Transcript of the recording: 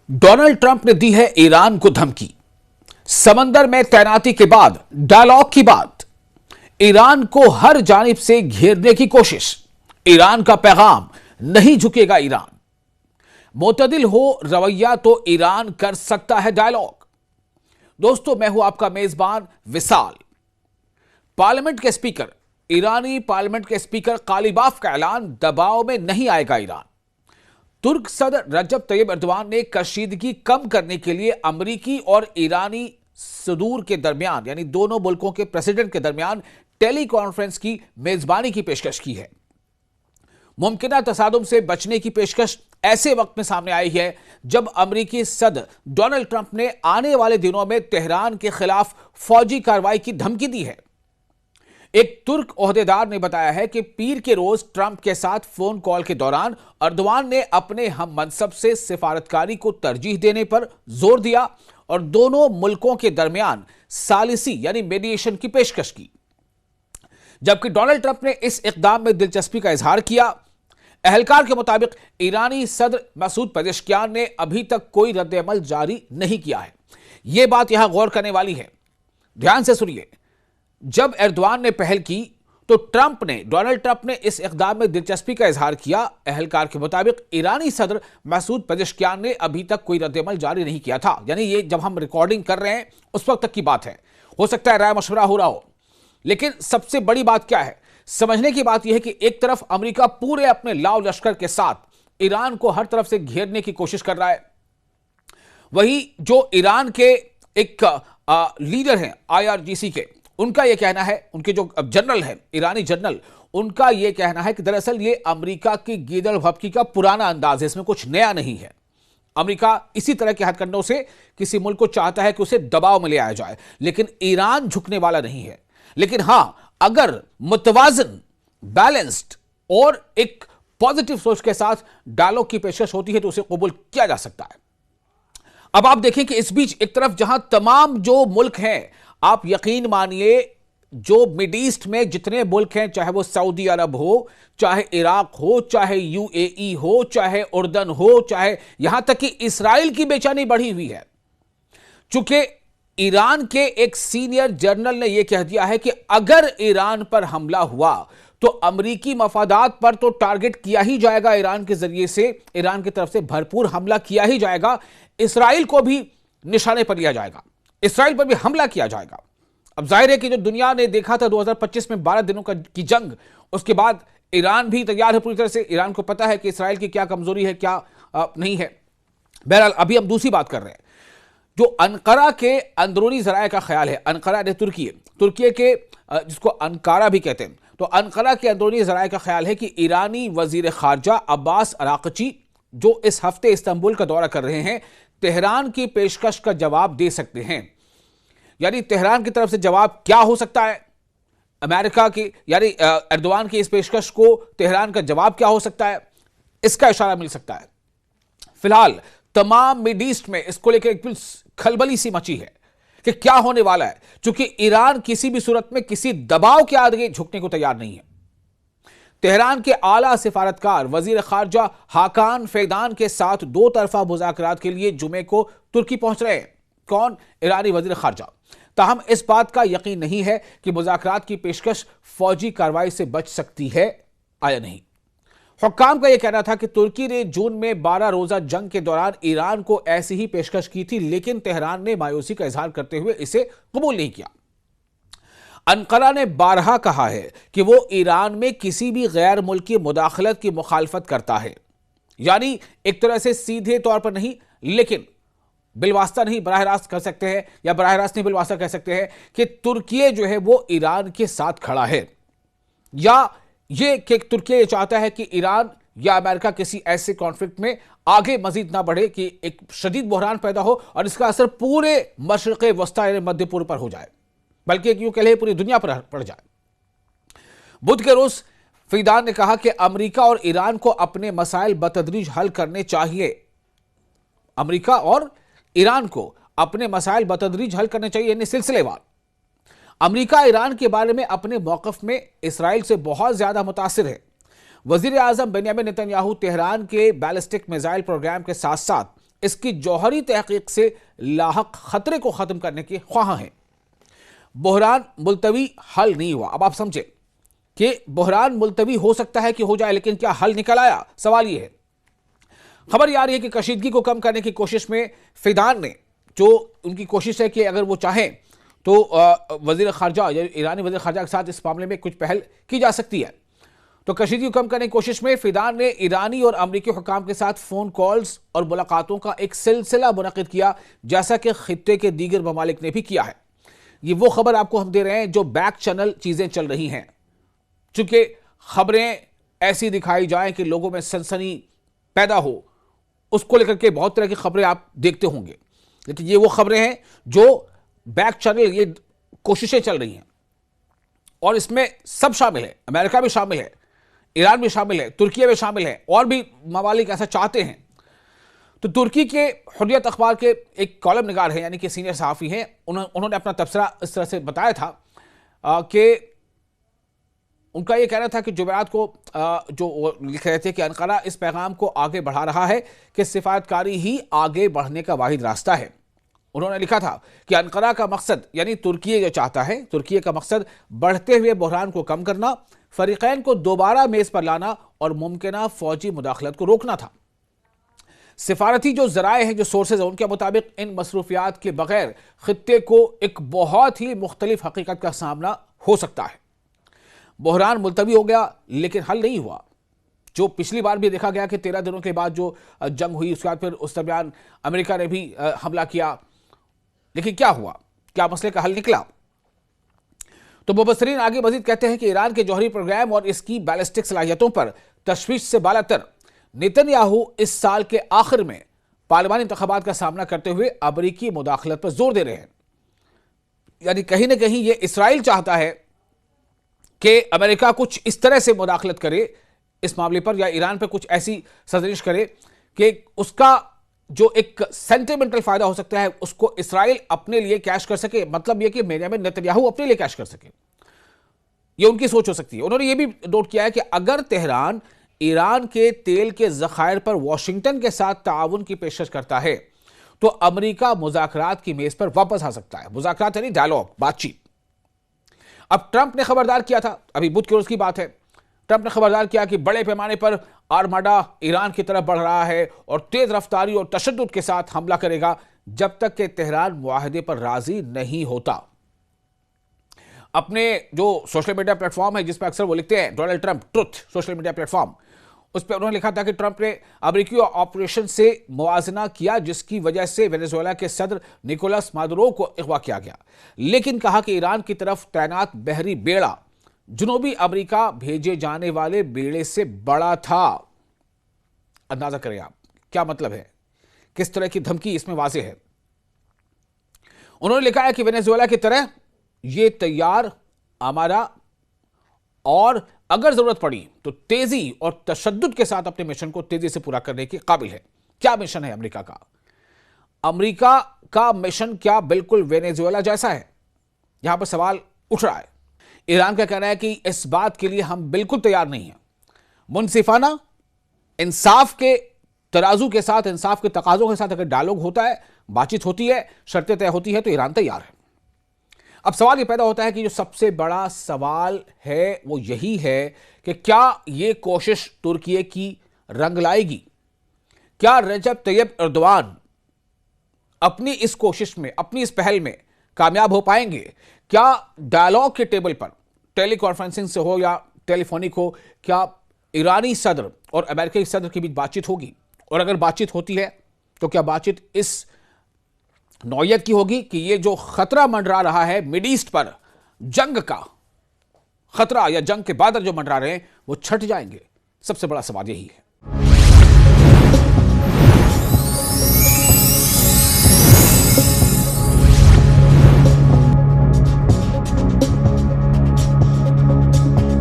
Donald Trump ने दी है Iran को धमकी। समंदर में तैनाती के बाद डायलॉग की बात। ईरान को हर जानिब से घेरने की कोशिश। ईरान का पैगाम, नहीं झुकेगा ईरान। मोतदिल हो रवैया तो ईरान कर सकता है डायलॉग। दोस्तों, मैं हूं आपका मेजबान विशाल। पार्लियामेंट के स्पीकर, ईरानी पार्लियामेंट के स्पीकर कालीबाफ का ऐलान, दबाव में नहीं आएगा ईरान। तुर्क सदर रजब तैयब एर्दोआन ने कशीदगी कम करने के लिए अमेरिकी और ईरानी सदूर के दरमियान, यानी दोनों मुल्कों के प्रेसिडेंट के दरमियान टेली कॉन्फ्रेंस की मेजबानी की पेशकश की है। मुमकिना तसादुम से बचने की पेशकश ऐसे वक्त में सामने आई है जब अमेरिकी सदर डोनाल्ड ट्रंप ने आने वाले दिनों में तेहरान के खिलाफ फौजी कार्रवाई की धमकी दी है। एक तुर्क ओहदेदार ने बताया है कि पीर के रोज ट्रंप के साथ फोन कॉल के दौरान एर्दोआन ने अपने हम मनसब से सिफारतकारी को तरजीह देने पर जोर दिया और दोनों मुल्कों के दरमियान सालिसी यानी मीडिएशन की पेशकश की। जबकि डोनाल्ड ट्रंप ने इस इकदाम में दिलचस्पी का इजहार किया। अहलकार के मुताबिक ईरानी सदर मसूद पेजेश्कियान ने अभी तक कोई रद्द-ए-अमल जारी नहीं किया है। यह बात यहां गौर करने वाली है। ध्यान से सुनिए। जब एर्दोआन ने पहल की तो डोनाल्ड ट्रंप ने इस इकदाम में दिलचस्पी का इजहार किया। अहलकार के मुताबिक ईरानी सदर मसूद पेजेश्कियान ने अभी तक कोई रद्द-ए-अमल जारी नहीं किया था। यानी ये जब हम रिकॉर्डिंग कर रहे हैं उस वक्त तक की बात है। हो सकता है राय मशवरा हो रहा हो, लेकिन सबसे बड़ी बात क्या है, समझने की बात यह है कि एक तरफ अमेरिका पूरे अपने लाव लश्कर के साथ ईरान को हर तरफ से घेरने की कोशिश कर रहा है। वही जो ईरान के एक लीडर हैं IRGC के, उनका यह कहना है, उनके जो जनरल है, ईरानी जनरल, उनका यह कहना है कि दरअसल यह अमेरिका की गीदड़ भभकी का पुराना अंदाज है, इसमें कुछ नया नहीं है। अमेरिका इसी तरह के हथकंडों से किसी मुल्क को चाहता है कि उसे दबाव में ले आया जाए, लेकिन ईरान झुकने वाला नहीं है। लेकिन हां, अगर मुतवाजन, बैलेंस्ड और एक पॉजिटिव सोच के साथ डायलॉग की पेशकश होती है तो उसे कबूल किया जा सकता है। अब आप देखें कि इस बीच एक तरफ जहां तमाम जो मुल्क हैं, आप यकीन मानिए, जो मिड ईस्ट में जितने मुल्क हैं, चाहे वो सऊदी अरब हो, चाहे इराक हो, चाहे UAE हो, चाहे उर्दन हो, चाहे यहां तक कि इसराइल की बेचैनी बढ़ी हुई है। चूंकि ईरान के एक सीनियर जनरल ने यह कह दिया है कि अगर ईरान पर हमला हुआ तो अमेरिकी मफादात पर तो टारगेट किया ही जाएगा, ईरान के जरिए से, ईरान की तरफ से भरपूर हमला किया ही जाएगा। इसराइल को भी निशाने पर लिया जाएगा, इसराइल पर भी हमला किया जाएगा। अब जाहिर है कि जो दुनिया ने देखा था 2025 में 12 दिनों की जंग, उसके बाद ईरान भी तैयार है पूरी तरह से। ईरान को पता है कि इसराइल की क्या कमजोरी है, क्या नहीं है। बहरहाल, अभी हम दूसरी बात कर रहे हैं। जो अनकरा के अंदरूनी जराये का ख्याल है, अनकरा ने तुर्की के जिसको अंकारा भी कहते हैं, तो अनकरा के अंदरूनी जराये का ख्याल है कि ईरानी वजीर खारजा अब्बास अराक़ची, जो इस हफ्ते इस्तांबुल का दौरा कर रहे हैं, तेहरान की पेशकश का जवाब दे सकते हैं। यानी तेहरान की तरफ से जवाब क्या हो सकता है, अमेरिका की यानी एर्दोआन की इस पेशकश को तेहरान का जवाब क्या हो सकता है, इसका इशारा मिल सकता है। फिलहाल तमाम मिड ईस्ट में इसको लेकर एक खलबली सी मची है कि क्या होने वाला है, क्योंकि ईरान किसी भी सूरत में किसी दबाव के आगे झुकने को तैयार नहीं है। तेहरान के आला सिफारतकार वजीर खारजा हाकान फेदान के साथ दो तरफा मुज़ाकरात के लिए जुमे को तुर्की पहुंच रहे हैं। कौन? ईरानी वजीर खारजा। ताहम इस बात का यकीन नहीं है कि मुज़ाकरात की पेशकश फौजी कार्रवाई से बच सकती है या नहीं। हुक्काम का यह कहना था कि तुर्की ने जून में 12 रोजा जंग के दौरान ईरान को ऐसी ही पेशकश की थी, लेकिन तेहरान ने मायूसी का इजहार करते हुए इसे कबूल नहीं किया। अनकरा ने बारहा कहा है कि वो ईरान में किसी भी गैर मुल्की मुदाखलत की मुखालफत करता है। यानी एक तरह से सीधे तौर पर नहीं, लेकिन बिलवास्ता नहीं, बराह रास्त कह सकते हैं, या बराह रास्त नहीं बिलवास्ता कह सकते हैं कि तुर्की जो है वो ईरान के साथ खड़ा है, या ये कि तुर्की चाहता है कि ईरान या अमेरिका किसी ऐसे कॉन्फ्लिक्ट में आगे मजीद ना बढ़े कि एक शदीद बहरान पैदा हो और इसका असर पूरे मशरिक़ वस्ता यानी मध्य पूर्व पर हो जाए, बल्कि यूं कह ले पूरी दुनिया पर पड़ जाए। बुध के रोज फीदान ने कहा कि अमेरिका और ईरान को अपने मसाइल बतदरीज हल करने चाहिए। अमेरिका और ईरान को अपने मसाइल बतदरीज हल करने चाहिए, यानी सिलसिलेवार। अमेरिका ईरान के बारे में अपने मौक़िफ़ में इसराइल से बहुत ज्यादा मुतासिर है। वजीर आजम बेंयामिन नेतन्याहू तेहरान के बैलिस्टिक मिसाइल प्रोग्राम के साथ साथ इसकी जौहरी तहकीक से लाहक खतरे को खत्म करने के ख्वाह हैं। बहरान मुलतवी हल नहीं हुआ। अब आप समझे कि बहरान मुलतवी हो सकता है कि हो जाए, लेकिन क्या हल निकल आया? सवाल यह है। खबर यह आ रही है कि कशीदगी को कम करने की कोशिश में फिदान ने, जो उनकी कोशिश है कि अगर वो चाहें तो वजीर खारजा या ईरानी वजीर खारजा के साथ इस मामले में कुछ पहल की जा सकती है। तो कशीदगी को कम करने की कोशिश में फिदान ने ईरानी और अमरीकी हुकाम के साथ फोन कॉल्स और मुलाकातों का एक सिलसिला मुनक़िद किया, जैसा कि खित्ते के दीगर ममालिक ने भी किया है। ये वो खबर आपको हम दे रहे हैं जो बैक चैनल चीजें चल रही हैं। चूंकि खबरें ऐसी दिखाई जाए कि लोगों में सनसनी पैदा हो, उसको लेकर के बहुत तरह की खबरें आप देखते होंगे, लेकिन ये वो खबरें हैं जो बैक चैनल, ये कोशिशें चल रही हैं और इसमें सब शामिल है। अमेरिका भी शामिल है, ईरान भी शामिल है, तुर्की भी शामिल है, और भी ममालिक ऐसा चाहते हैं। तो तुर्की के हुर्रियत अखबार के एक कॉलम निगार है, यानी कि सीनियर सहाफ़ी हैं, उन्होंने अपना तबसरा इस तरह से बताया था कि उनका ये कहना था कि जुमेरात को जो लिख रहे थे कि अनकारा इस पैगाम को आगे बढ़ा रहा है कि सिफारतकारी ही आगे बढ़ने का वाहिद रास्ता है। उन्होंने लिखा था कि अनकारा का मकसद, यानी तुर्की जो चाहता है, तुर्की का मकसद बढ़ते हुए बहरान को कम करना, फरीकैन को दोबारा मेज पर लाना और मुमकिना फौजी मुदाखलत को रोकना था। सिफारती जो जराए हैं, जो सोर्सेज हैं, उनके मुताबिक इन मसरूफियात के बगैर खित्ते को एक बहुत ही मुख्तलिफ हकीकत का सामना हो सकता है। बहरान मुलतवी हो गया लेकिन हल नहीं हुआ। जो पिछली बार भी देखा गया कि 13 दिनों के बाद जो जंग हुई, उसके बाद फिर उस दरमियान अमेरिका ने भी हमला किया, लेकिन क्या हुआ? क्या मसले का हल निकला? तो मुबस्सिरीन आगे मजीद कहते हैं कि ईरान के जौहरी प्रोग्राम और इसकी बैलिस्टिक सलाहियतों पर तशवीश से बालातर नेतन्याहू इस साल के आखिर में पार्लिमानी इंतखाबात का सामना करते हुए अमरीकी मुदाखलत पर जोर दे रहे हैं। यानी कहीं ना कहीं ये इसराइल चाहता है कि अमेरिका कुछ इस तरह से मुदाखलत करे इस मामले पर, या ईरान पर कुछ ऐसी साजिश करे कि उसका जो एक सेंटिमेंटल फायदा हो सकता है उसको इसराइल अपने लिए कैश कर सके। मतलब यह कि बेंजामिन नेतन्याहू अपने लिए कैश कर सके, यह उनकी सोच हो सकती है। उन्होंने यह भी नोट किया है कि अगर तेहरान ईरान के तेल के जखायर पर वॉशिंगटन के साथ ताउन की पेशकश करता है तो अमेरिका मुज़ाकरात की मेज पर वापस आ सकता है। मुज़ाकरात यानी डायलॉग, बातचीत। अब ट्रंप ने खबरदार किया था, अभी बुध के रोज की बात है, ट्रंप ने खबरदार किया कि बड़े पैमाने पर आर्माडा ईरान की तरफ बढ़ रहा है और तेज रफ्तारी और तशद्दुद के साथ हमला करेगा जब तक कि तेहरान मुआहदे पर राजी नहीं होता। अपने जो सोशल मीडिया प्लेटफॉर्म है जिस पर अक्सर वो लिखते हैं, Donald Trump truth social media platform, उस पर उन्होंने लिखा था कि ट्रंप ने अमेरिकी ऑपरेशन से मुआजना किया जिसकी वजह से वेनेजुएला के सदर निकोलस मादुरो को अगवा किया गया, लेकिन कहा कि ईरान की तरफ तैनात बहरी बेड़ा जनूबी अमेरिका भेजे जाने वाले बेड़े से बड़ा था। अंदाजा करें आप क्या मतलब है, किस तरह की धमकी इसमें वाज़ेह है। उन्होंने लिखा है कि वेनेजुएला की तरह यह तैयार, आमादा और अगर जरूरत पड़ी तो तेजी और तशद्दुद के साथ अपने मिशन को तेजी से पूरा करने के काबिल है। क्या मिशन है अमेरिका का? अमेरिका का मिशन क्या बिल्कुल वेनेजुएला जैसा है? यहां पर सवाल उठ रहा है। ईरान का कहना है कि इस बात के लिए हम बिल्कुल तैयार नहीं हैं। मुनसिफाना, इंसाफ के तराजू के साथ, इंसाफ के तकाजों के साथ अगर डायलॉग होता है, बातचीत होती है, शर्तें तय होती है, तो ईरान तैयार है। अब सवाल यह पैदा होता है कि जो सबसे बड़ा सवाल है वो यही है कि क्या यह कोशिश तुर्की की रंग लाएगी? क्या रजब तैयब एर्दोआन अपनी इस कोशिश में, अपनी इस पहल में कामयाब हो पाएंगे? क्या डायलॉग के टेबल पर, टेली कॉन्फ्रेंसिंग से हो या टेलीफोनिक हो, क्या ईरानी सदर और अमेरिकी सदर के बीच बातचीत होगी? और अगर बातचीत होती है तो क्या बातचीत इस नौयत की होगी कि ये जो खतरा मंडरा रहा है मिड ईस्ट पर, जंग का खतरा या जंग के बादल जो मंडरा रहे हैं, वो छट जाएंगे? सबसे बड़ा सवाल यही है।